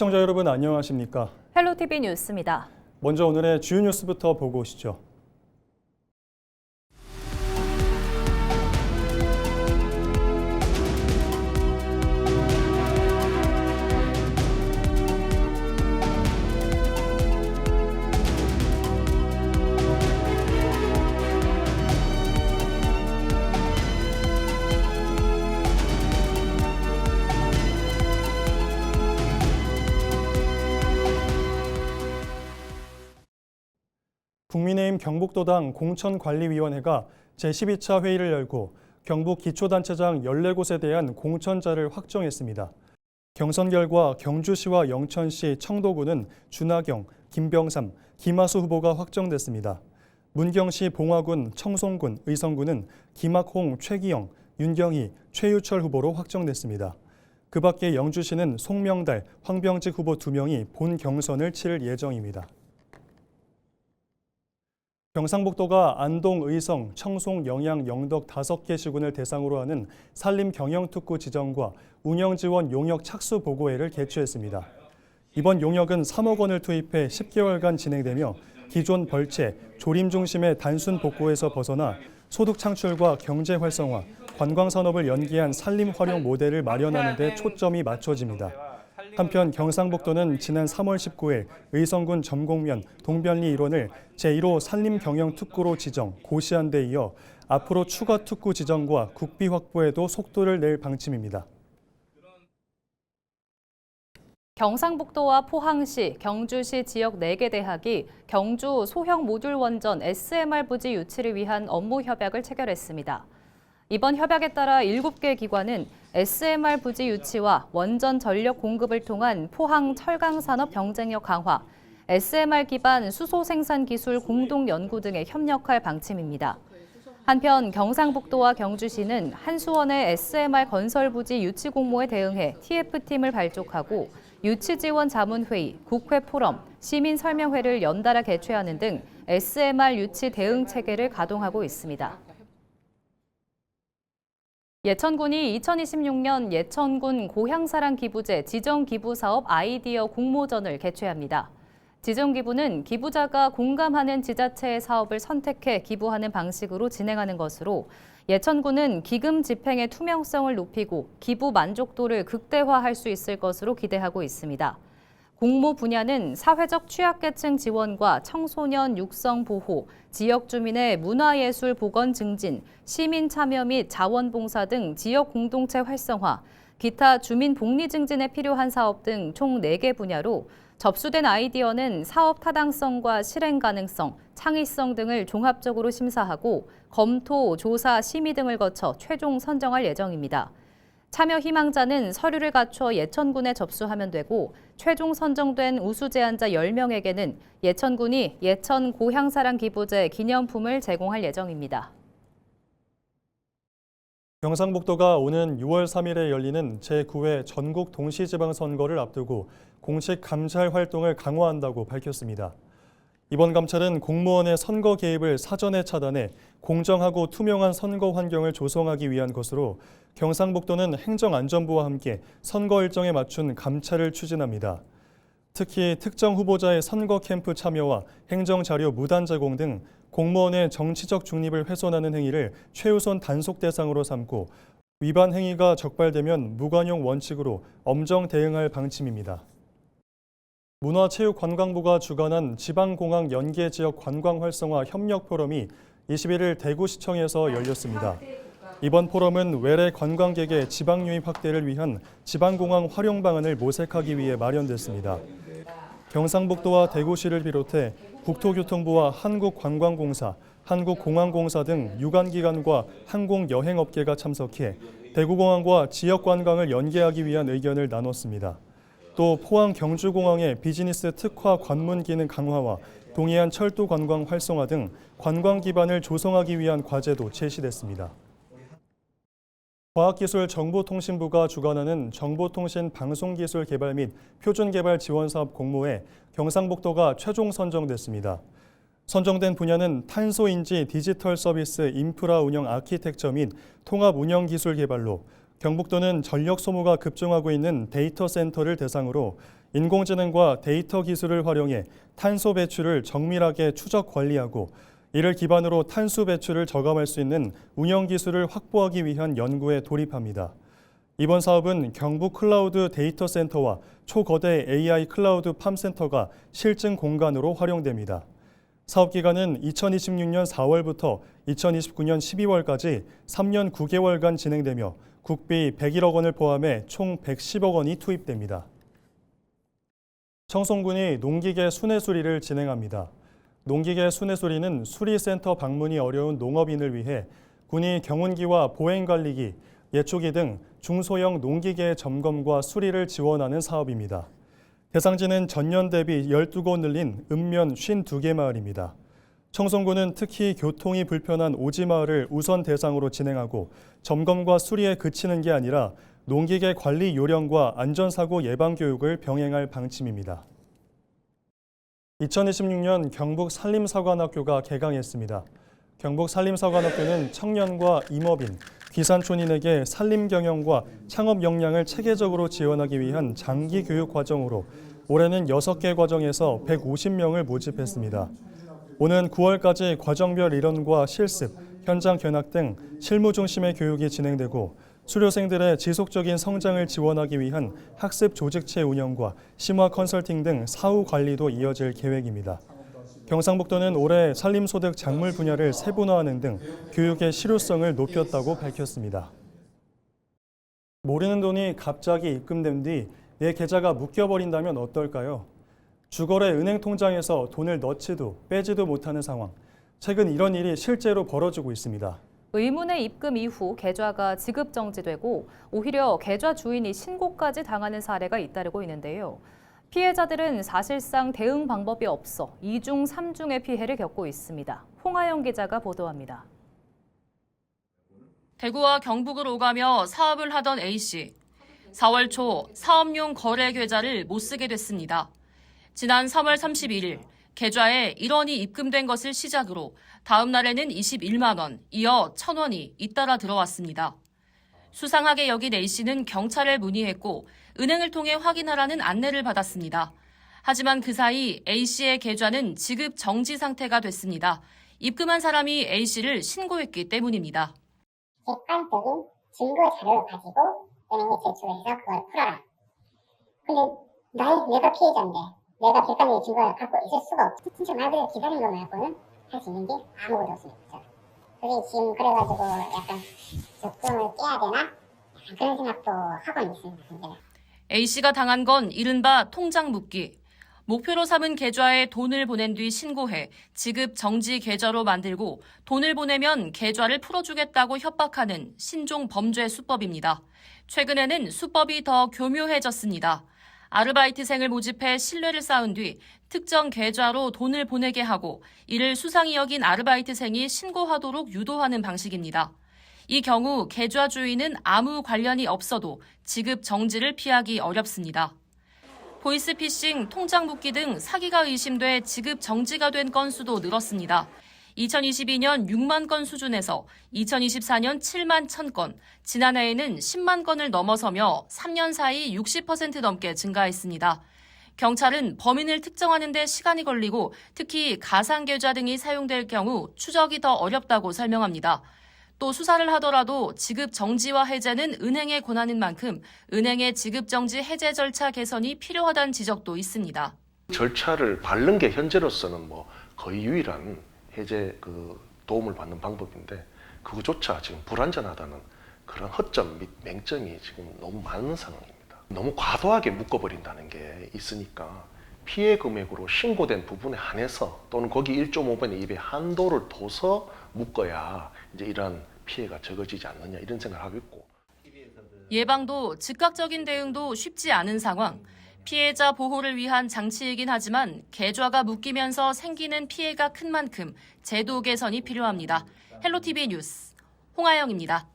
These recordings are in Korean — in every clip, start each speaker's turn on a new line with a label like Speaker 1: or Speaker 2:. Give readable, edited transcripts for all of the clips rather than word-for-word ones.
Speaker 1: 시청자 여러분 안녕하십니까?
Speaker 2: 헬로티비 뉴스입니다.
Speaker 1: 먼저 오늘의 주요 뉴스부터 보고 오시죠. 국민의힘 경북도당 공천관리위원회가 제12차 회의를 열고 경북 기초단체장 14곳에 대한 공천자를 확정했습니다. 경선 결과 경주시와 영천시, 청도군은 준하경, 김병삼, 김하수 후보가 확정됐습니다. 문경시 봉화군, 청송군, 의성군은 김학홍, 최기영, 윤경희, 최유철 후보로 확정됐습니다. 그 밖에 영주시는 송명달, 황병직 후보 2명이 본 경선을 치를 예정입니다. 경상북도가 안동, 의성, 청송, 영양, 영덕 5개 시군을 대상으로 하는 산림 경영특구 지정과 운영 지원 용역 착수 보고회를 개최했습니다. 이번 용역은 3억 원을 투입해 10개월간 진행되며 기존 벌채, 조림 중심의 단순 복구에서 벗어나 소득 창출과 경제 활성화, 관광 산업을 연계한 산림 활용 모델을 마련하는 데 초점이 맞춰집니다. 한편 경상북도는 지난 3월 19일 의성군 점곡면 동변리 일원을 제1호 산림경영특구로 지정, 고시한 데 이어 앞으로 추가 특구 지정과 국비 확보에도 속도를 낼 방침입니다.
Speaker 2: 경상북도와 포항시, 경주시 지역 4개 대학이 경주 소형 모듈 원전 SMR 부지 유치를 위한 업무 협약을 체결했습니다. 이번 협약에 따라 7개 기관은 SMR 부지 유치와 원전 전력 공급을 통한 포항 철강산업 경쟁력 강화, SMR 기반 수소 생산 기술 공동 연구 등에 협력할 방침입니다. 한편 경상북도와 경주시는 한수원의 SMR 건설 부지 유치 공모에 대응해 TF팀을 발족하고 유치 지원 자문회의, 국회 포럼, 시민 설명회를 연달아 개최하는 등 SMR 유치 대응 체계를 가동하고 있습니다. 예천군이 2026년 예천군 고향사랑 기부제 지정기부사업 아이디어 공모전을 개최합니다. 지정기부는 기부자가 공감하는 지자체의 사업을 선택해 기부하는 방식으로 진행하는 것으로 예천군은 기금 집행의 투명성을 높이고 기부 만족도를 극대화할 수 있을 것으로 기대하고 있습니다. 공모 분야는 사회적 취약계층 지원과 청소년 육성 보호, 지역 주민의 문화예술 복원 증진, 시민 참여 및 자원봉사 등 지역 공동체 활성화, 기타 주민 복리 증진에 필요한 사업 등 총 4개 분야로 접수된 아이디어는 사업 타당성과 실행 가능성, 창의성 등을 종합적으로 심사하고 검토, 조사, 심의 등을 거쳐 최종 선정할 예정입니다. 참여 희망자는 서류를 갖춰 예천군에 접수하면 되고 최종 선정된 우수 제안자 10명에게는 예천군이 예천 고향사랑 기부제 기념품을 제공할 예정입니다.
Speaker 1: 경상북도가 오는 6월 3일에 열리는 제9회 전국 동시지방선거를 앞두고 공식 감찰 활동을 강화한다고 밝혔습니다. 이번 감찰은 공무원의 선거 개입을 사전에 차단해 공정하고 투명한 선거 환경을 조성하기 위한 것으로 경상북도는 행정안전부와 함께 선거 일정에 맞춘 감찰을 추진합니다. 특히 특정 후보자의 선거 캠프 참여와 행정자료 무단 제공 등 공무원의 정치적 중립을 훼손하는 행위를 최우선 단속 대상으로 삼고 위반 행위가 적발되면 무관용 원칙으로 엄정 대응할 방침입니다. 문화체육관광부가 주관한 지방공항 연계지역 관광 활성화 협력 포럼이 21일 대구시청에서 열렸습니다. 이번 포럼은 외래 관광객의 지방 유입 확대를 위한 지방공항 활용 방안을 모색하기 위해 마련됐습니다. 경상북도와 대구시를 비롯해 국토교통부와 한국관광공사, 한국공항공사 등 유관기관과 항공여행업계가 참석해 대구공항과 지역관광을 연계하기 위한 의견을 나눴습니다. 또 포항 경주공항의 비즈니스 특화 관문 기능 강화와 동해안 철도 관광 활성화 등 관광 기반을 조성하기 위한 과제도 제시됐습니다. 과학기술정보통신부가 주관하는 정보통신 방송기술 개발 및 표준개발 지원사업 공모에 경상북도가 최종 선정됐습니다. 선정된 분야는 탄소인지 디지털 서비스 인프라 운영 아키텍처 및 통합 운영 기술 개발로 경북도는 전력 소모가 급증하고 있는 데이터 센터를 대상으로 인공지능과 데이터 기술을 활용해 탄소 배출을 정밀하게 추적 관리하고 이를 기반으로 탄소 배출을 저감할 수 있는 운영 기술을 확보하기 위한 연구에 돌입합니다. 이번 사업은 경북 클라우드 데이터 센터와 초거대 AI 클라우드 팜센터가 실증 공간으로 활용됩니다. 사업 기간은 2026년 4월부터 2029년 12월까지 3년 9개월간 진행되며 국비 101억 원을 포함해 총 110억 원이 투입됩니다. 청송군이 농기계 순회수리를 진행합니다. 농기계 순회수리는 수리센터 방문이 어려운 농업인을 위해 군이 경운기와 보행관리기, 예초기 등 중소형 농기계의 점검과 수리를 지원하는 사업입니다. 대상지는 전년 대비 12곳 늘린 읍면 52개 마을입니다. 청송군은 특히 교통이 불편한 오지마을을 우선 대상으로 진행하고 점검과 수리에 그치는 게 아니라 농기계 관리 요령과 안전사고 예방 교육을 병행할 방침입니다. 2026년 경북 산림사관학교가 개강했습니다. 경북 산림사관학교는 청년과 임업인, 귀산촌인에게 산림 경영과 창업 역량을 체계적으로 지원하기 위한 장기 교육 과정으로 올해는 6개 과정에서 150명을 모집했습니다. 오는 9월까지 과정별 이론과 실습, 현장 견학 등 실무 중심의 교육이 진행되고 수료생들의 지속적인 성장을 지원하기 위한 학습 조직체 운영과 심화 컨설팅 등 사후 관리도 이어질 계획입니다. 경상북도는 올해 산림소득 작물 분야를 세분화하는 등 교육의 실효성을 높였다고 밝혔습니다. 모르는 돈이 갑자기 입금된 뒤 내 계좌가 묶여버린다면 어떨까요? 주거래 은행 통장에서 돈을 넣지도 빼지도 못하는 상황. 최근 이런 일이 실제로 벌어지고 있습니다.
Speaker 2: 의문의 입금 이후 계좌가 지급 정지되고 오히려 계좌 주인이 신고까지 당하는 사례가 잇따르고 있는데요. 피해자들은 사실상 대응 방법이 없어 2중, 3중의 피해를 겪고 있습니다. 홍하영 기자가 보도합니다.
Speaker 3: 대구와 경북을 오가며 사업을 하던 A씨. 4월 초 사업용 거래 계좌를 못 쓰게 됐습니다. 지난 3월 31일 계좌에 1원이 입금된 것을 시작으로 다음 날에는 21만 원, 이어 1,000원이 잇따라 들어왔습니다. 수상하게 여긴 A씨는 경찰에 문의했고 은행을 통해 확인하라는 안내를 받았습니다. 하지만 그 사이 A씨의 계좌는 지급 정지 상태가 됐습니다. 입금한 사람이 A씨를 신고했기 때문입니다.
Speaker 4: 객관적인 증거 자료를 가지고 은행에 제출해서 그걸 풀어라. 근데 내가 피해자인데 내가 객관적인 증거를 갖고 있을 수가 없어. 진짜 말 그대로 기다린 거 말고는 할 수 있는 게 아무것도 없습니다. 그게 지금 그래가지고 약간 적금을 깨야 되나? 그런 생각도 하고 있습니다.
Speaker 3: A씨가 당한 건 이른바 통장 묶기. 목표로 삼은 계좌에 돈을 보낸 뒤 신고해 지급 정지 계좌로 만들고 돈을 보내면 계좌를 풀어주겠다고 협박하는 신종 범죄 수법입니다. 최근에는 수법이 더 교묘해졌습니다. 아르바이트생을 모집해 신뢰를 쌓은 뒤 특정 계좌로 돈을 보내게 하고 이를 수상히 여긴 아르바이트생이 신고하도록 유도하는 방식입니다. 이 경우 계좌 주인은 아무 관련이 없어도 지급 정지를 피하기 어렵습니다. 보이스피싱, 통장 묶기 등 사기가 의심돼 지급 정지가 된 건수도 늘었습니다. 2022년 6만 건 수준에서 2024년 7만 1,000건, 지난해에는 10만 건을 넘어서며 3년 사이 60% 넘게 증가했습니다. 경찰은 범인을 특정하는 데 시간이 걸리고 특히 가상계좌 등이 사용될 경우 추적이 더 어렵다고 설명합니다. 또 수사를 하더라도 지급 정지와 해제는 은행의 권한인 만큼 은행의 지급 정지 해제 절차 개선이 필요하다는 지적도 있습니다.
Speaker 5: 절차를 밟는 게 현재로서는 거의 유일한 해제 도움을 받는 방법인데 그거조차 지금 불완전하다는 그런 허점 및 맹점이 지금 너무 많은 상황입니다. 너무 과도하게 묶어버린다는 게 있으니까 피해 금액으로 신고된 부분에 한해서 또는 거기 1.5분의 1의 한도를 둬서 묶어야 이제 이런 피해가 적어지지 않느냐 이런 생각을 하고 있고.
Speaker 3: 예방도 즉각적인 대응도 쉽지 않은 상황. 피해자 보호를 위한 장치이긴 하지만 계좌가 묶이면서 생기는 피해가 큰 만큼 제도 개선이 필요합니다. 헬로티비 뉴스 홍하영입니다.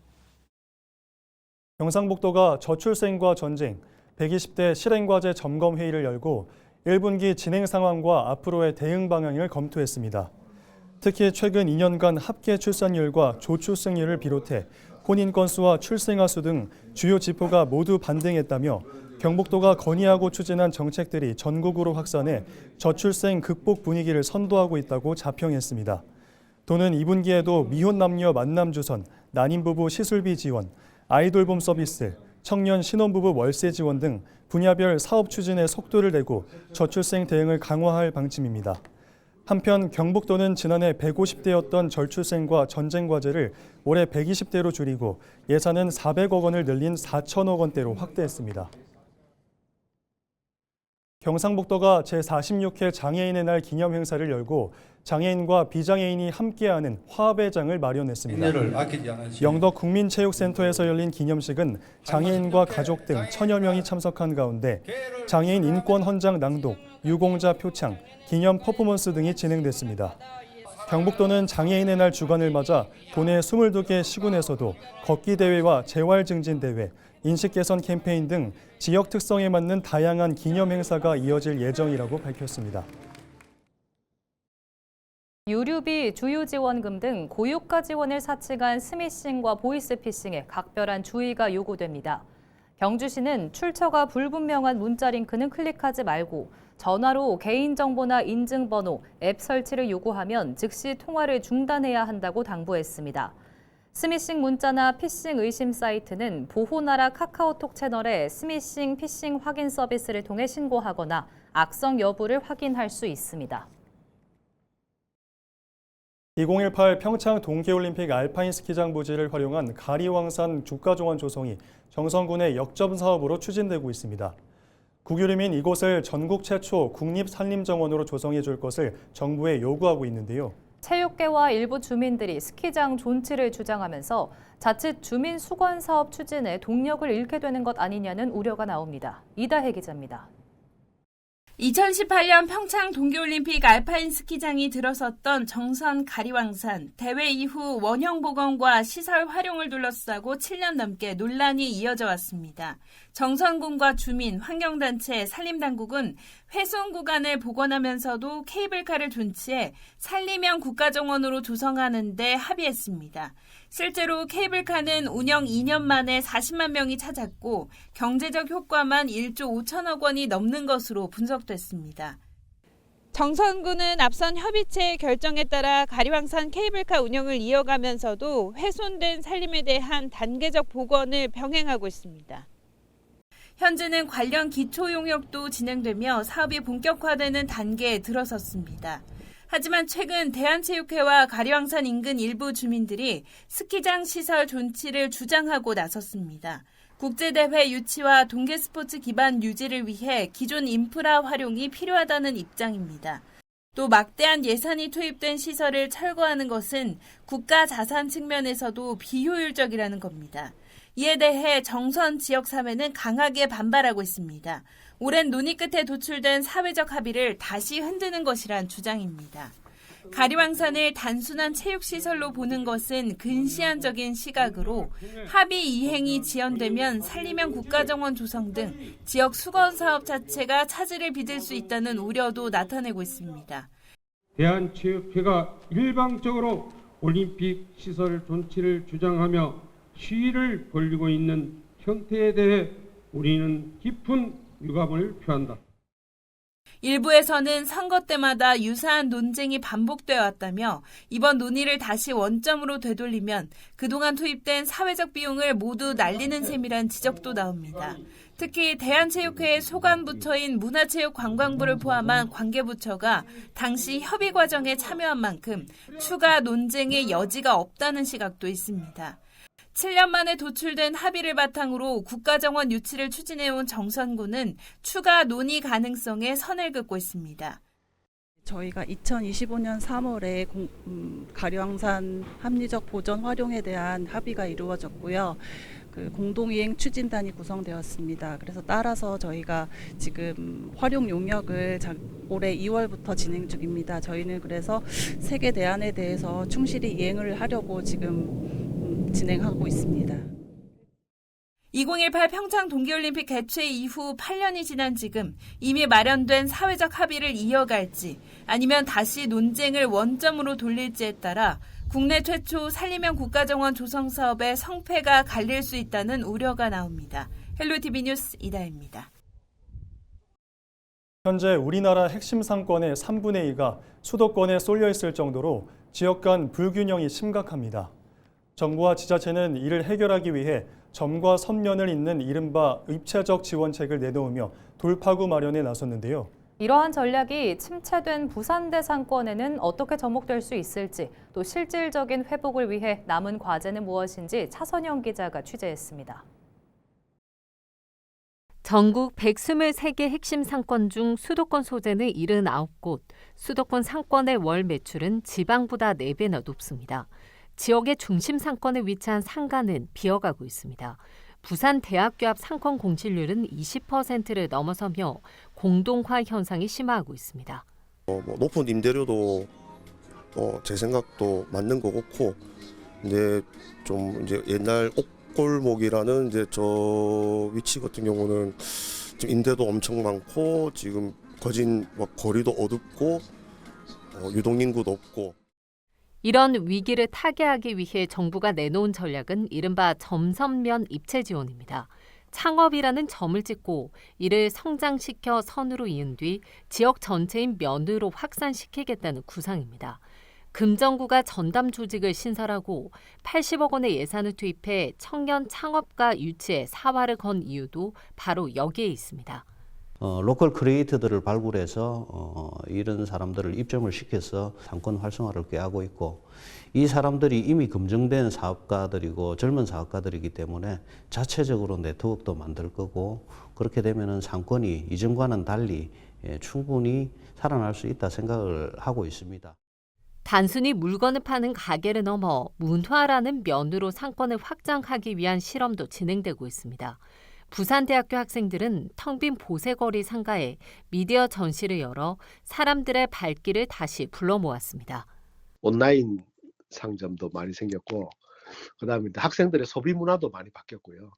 Speaker 1: 경상북도가 저출생과 전쟁, 120대 실행과제 점검회의를 열고 1분기 진행 상황과 앞으로의 대응 방향을 검토했습니다. 특히 최근 2년간 합계 출산율과 조출생률을 비롯해 혼인 건수와 출생아 수 등 주요 지표가 모두 반등했다며 경북도가 건의하고 추진한 정책들이 전국으로 확산해 저출생 극복 분위기를 선도하고 있다고 자평했습니다. 도는 2분기에도 미혼 남녀 만남 주선, 난임 부부 시술비 지원, 아이돌봄 서비스, 청년 신혼부부 월세 지원 등 분야별 사업 추진에 속도를 내고 저출생 대응을 강화할 방침입니다. 한편 경북도는 지난해 150대였던 저출생과 전쟁 과제를 올해 120대로 줄이고 예산은 400억 원을 늘린 4천억 원대로 확대했습니다. 경상북도가 제46회 장애인의 날 기념 행사를 열고 장애인과 비장애인이 함께하는 화합의 장을 마련했습니다. 영덕 국민체육센터에서 열린 기념식은 장애인과 가족 등 1000여 명이 참석한 가운데 장애인 인권 헌장 낭독, 유공자 표창, 기념 퍼포먼스 등이 진행됐습니다. 경북도는 장애인의 날 주간을 맞아 도내 22개 시군에서도 걷기 대회와 재활 증진 대회, 인식 개선 캠페인 등 지역 특성에 맞는 다양한 기념 행사가 이어질 예정이라고 밝혔습니다.
Speaker 2: 유류비, 주유지원금 등 고유가 지원을 사칭한 스미싱과 보이스피싱에 각별한 주의가 요구됩니다. 경주시는 출처가 불분명한 문자 링크는 클릭하지 말고 전화로 개인정보나 인증번호, 앱 설치를 요구하면 즉시 통화를 중단해야 한다고 당부했습니다. 스미싱 문자나 피싱 의심 사이트는 보호나라 카카오톡 채널에 스미싱, 피싱 확인 서비스를 통해 신고하거나 악성 여부를 확인할 수 있습니다.
Speaker 1: 2018 평창 동계올림픽 알파인 스키장 부지를 활용한 가리왕산 주가정원 조성이 정선군의 역점 사업으로 추진되고 있습니다. 국유림인 이곳을 전국 최초 국립산림정원으로 조성해 줄 것을 정부에 요구하고 있는데요.
Speaker 2: 체육계와 일부 주민들이 스키장 존치를 주장하면서 자칫 주민 수건 사업 추진에 동력을 잃게 되는 것 아니냐는 우려가 나옵니다. 이다혜 기자입니다.
Speaker 6: 2018년 평창 동계올림픽 알파인 스키장이 들어섰던 정선 가리왕산, 대회 이후 원형 복원과 시설 활용을 둘러싸고 7년 넘게 논란이 이어져 왔습니다. 정선군과 주민, 환경단체, 산림당국은 훼손 구간을 복원하면서도 케이블카를 존치해 산림형 국가정원으로 조성하는 데 합의했습니다. 실제로 케이블카는 운영 2년 만에 40만 명이 찾았고 경제적 효과만 1조 5천억 원이 넘는 것으로 분석됐습니다. 정선군은 앞선 협의체 결정에 따라 가리왕산 케이블카 운영을 이어가면서도 훼손된 산림에 대한 단계적 복원을 병행하고 있습니다. 현재는 관련 기초 용역도 진행되며 사업이 본격화되는 단계에 들어섰습니다. 하지만 최근 대한체육회와 가리왕산 인근 일부 주민들이 스키장 시설 존치를 주장하고 나섰습니다. 국제대회 유치와 동계스포츠 기반 유지를 위해 기존 인프라 활용이 필요하다는 입장입니다. 또 막대한 예산이 투입된 시설을 철거하는 것은 국가 자산 측면에서도 비효율적이라는 겁니다. 이에 대해 정선 지역사회는 강하게 반발하고 있습니다. 오랜 논의 끝에 도출된 사회적 합의를 다시 흔드는 것이란 주장입니다. 가리왕산을 단순한 체육시설로 보는 것은 근시안적인 시각으로 합의 이행이 지연되면 산림형 국가정원 조성 등 지역 수건 사업 자체가 차질을 빚을 수 있다는 우려도 나타내고 있습니다.
Speaker 7: 대한체육회가 일방적으로 올림픽 시설 존치를 주장하며 시위를 벌이고 있는 형태에 대해 우리는 깊은 유감을 표한다.
Speaker 6: 일부에서는 선거 때마다 유사한 논쟁이 반복되어 왔다며 이번 논의를 다시 원점으로 되돌리면 그동안 투입된 사회적 비용을 모두 날리는 셈이란 지적도 나옵니다. 특히 대한체육회의 소관부처인 문화체육관광부를 포함한 관계부처가 당시 협의 과정에 참여한 만큼 추가 논쟁의 여지가 없다는 시각도 있습니다. 7년 만에 도출된 합의를 바탕으로 국가정원 유치를 추진해온 정선군은 추가 논의 가능성에 선을 긋고 있습니다.
Speaker 8: 저희가 2025년 3월에 가리왕산 합리적 보전 활용에 대한 합의가 이루어졌고요. 공동이행 추진단이 구성되었습니다. 그래서 따라서 저희가 지금 활용 용역을 올해 2월부터 진행 중입니다. 저희는 그래서 세계 대안에 대해서 충실히 이행을 하려고 지금 진행하고 있습니다.
Speaker 6: 2018 평창 동계올림픽 개최 이후 8년이 지난 지금 이미 마련된 사회적 합의를 이어갈지 아니면 다시 논쟁을 원점으로 돌릴지에 따라 국내 최초 산림형 국가정원 조성 사업의 성패가 갈릴 수 있다는 우려가 나옵니다. 헬로티비 뉴스 이다혜입니다.
Speaker 1: 현재 우리나라 핵심 상권의 3분의 2가 수도권에 쏠려 있을 정도로 지역 간 불균형이 심각합니다. 정부와 지자체는 이를 해결하기 위해 점과 선면을 잇는 이른바 입체적 지원책을 내놓으며 돌파구 마련에 나섰는데요.
Speaker 2: 이러한 전략이 침체된 부산대 상권에는 어떻게 접목될 수 있을지, 또 실질적인 회복을 위해 남은 과제는 무엇인지 차선영 기자가 취재했습니다.
Speaker 9: 전국 123개 핵심 상권 중 수도권 소재는 79곳, 수도권 상권의 월 매출은 지방보다 4배나 높습니다. 지역의 중심 상권에 위치한 상가는 비어가고 있습니다. 부산 대학교 앞 상권 공실률은 20%를 넘어서며 공동화 현상이 심화하고 있습니다.
Speaker 10: 높은 임대료도 제 생각도 맞는 거 같고, 근데 좀 이제 옛날 옥골목이라는 이제 저 위치 같은 경우는 지금 임대도 엄청 많고 지금 거진 거리도 어둡고 유동인구도 없고.
Speaker 9: 이런 위기를 타개하기 위해 정부가 내놓은 전략은 이른바 점선면 입체 지원입니다. 창업이라는 점을 찍고 이를 성장시켜 선으로 이은 뒤 지역 전체인 면으로 확산시키겠다는 구상입니다. 금정구가 전담 조직을 신설하고 80억 원의 예산을 투입해 청년 창업가 유치에 사활을 건 이유도 바로 여기에 있습니다.
Speaker 11: 로컬 크리에이터들을 발굴해서 이런 사람들을 입점을 시켜서 상권 활성화를 꾀하고 있고, 이 사람들이 이미 검증된 사업가들이고 젊은 사업가들이기 때문에 자체적으로 네트워크도 만들 거고, 그렇게 되면은 상권이 이전과는 달리 충분히 살아날 수 있다 생각을 하고 있습니다.
Speaker 9: 단순히 물건을 파는 가게를 넘어 문화라는 면으로 상권을 확장하기 위한 실험도 진행되고 있습니다. 부산대학교 학생들은 텅 빈 보세거리 상가에 미디어 전시를 열어 사람들의 발길을 다시 불러 모았습니다.
Speaker 12: 온라인 상점도 많이 생겼고, 그다음에 학생들의 소비 문화도 많이 바뀌었고요.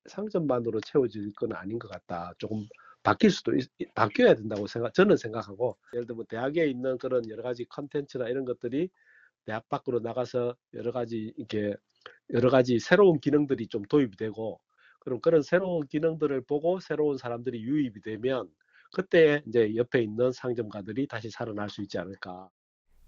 Speaker 12: 상점만으로 채워질 건 아닌 것 같다. 조금 바뀌어야 된다고 저는 생각하고, 예를 들면 대학에 있는 그런 여러 가지 컨텐츠나 이런 것들이 대학 밖으로 나가서 여러 가지 새로운 기능들이 좀 도입이 되고, 그럼 그런 새로운 기능들을 보고 새로운 사람들이 유입이 되면 그때 이제 옆에 있는 상점가들이 다시 살아날 수 있지 않을까.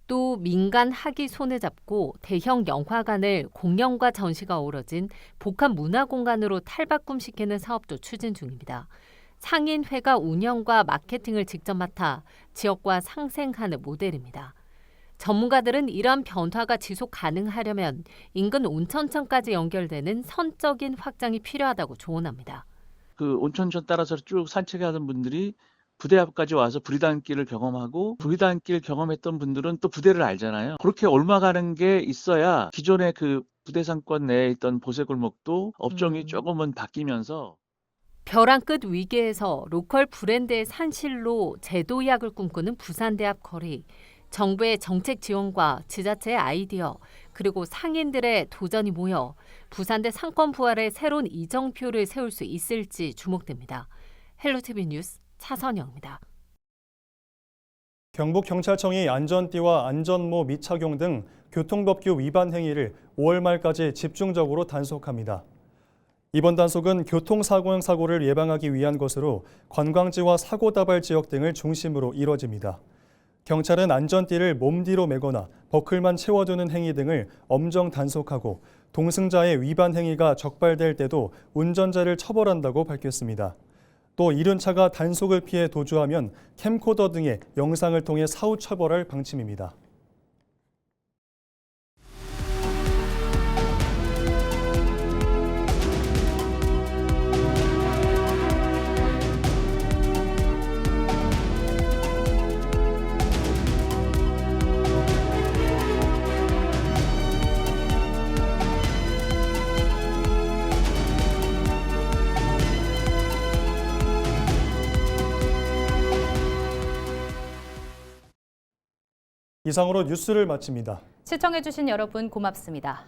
Speaker 9: 또 민간 학이 손을 잡고 대형 영화관을 공연과 전시가 어우러진 복합 문화공간으로 탈바꿈시키는 사업도 추진 중입니다. 상인회가 운영과 마케팅을 직접 맡아 지역과 상생하는 모델입니다. 전문가들은 이러한 변화가 지속 가능하려면 인근 온천천까지 연결되는 선적인 확장이 필요하다고 조언합니다.
Speaker 13: 그 온천천 따라서 쭉 산책하는 분들이 부대 앞까지 와서 부리단길을 경험하고, 부리단길 경험했던 분들은 또 부대를 알잖아요. 그렇게 옮아가는 게 있어야 기존의 그 부대 상권 내에 있던 보세골목도 업종이 조금은 바뀌면서
Speaker 9: 벼랑 끝 위기에서 로컬 브랜드의 산실로 제도약을 꿈꾸는 부산대 앞 거리. 정부의 정책 지원과 지자체의 아이디어, 그리고 상인들의 도전이 모여 부산대 상권 부활의 새로운 이정표를 세울 수 있을지 주목됩니다. 헬로티비 뉴스 차선영입니다.
Speaker 1: 경북경찰청이 안전띠와 안전모 미착용 등 교통법규 위반 행위를 5월 말까지 집중적으로 단속합니다. 이번 단속은 교통사고형 사고를 예방하기 위한 것으로 관광지와 사고다발 지역 등을 중심으로 이뤄집니다. 경찰은 안전띠를 몸뒤로 매거나 버클만 채워두는 행위 등을 엄정 단속하고, 동승자의 위반 행위가 적발될 때도 운전자를 처벌한다고 밝혔습니다. 또 이륜차가 단속을 피해 도주하면 캠코더 등의 영상을 통해 사후 처벌할 방침입니다. 이상으로 뉴스를 마칩니다.
Speaker 2: 시청해주신 여러분 고맙습니다.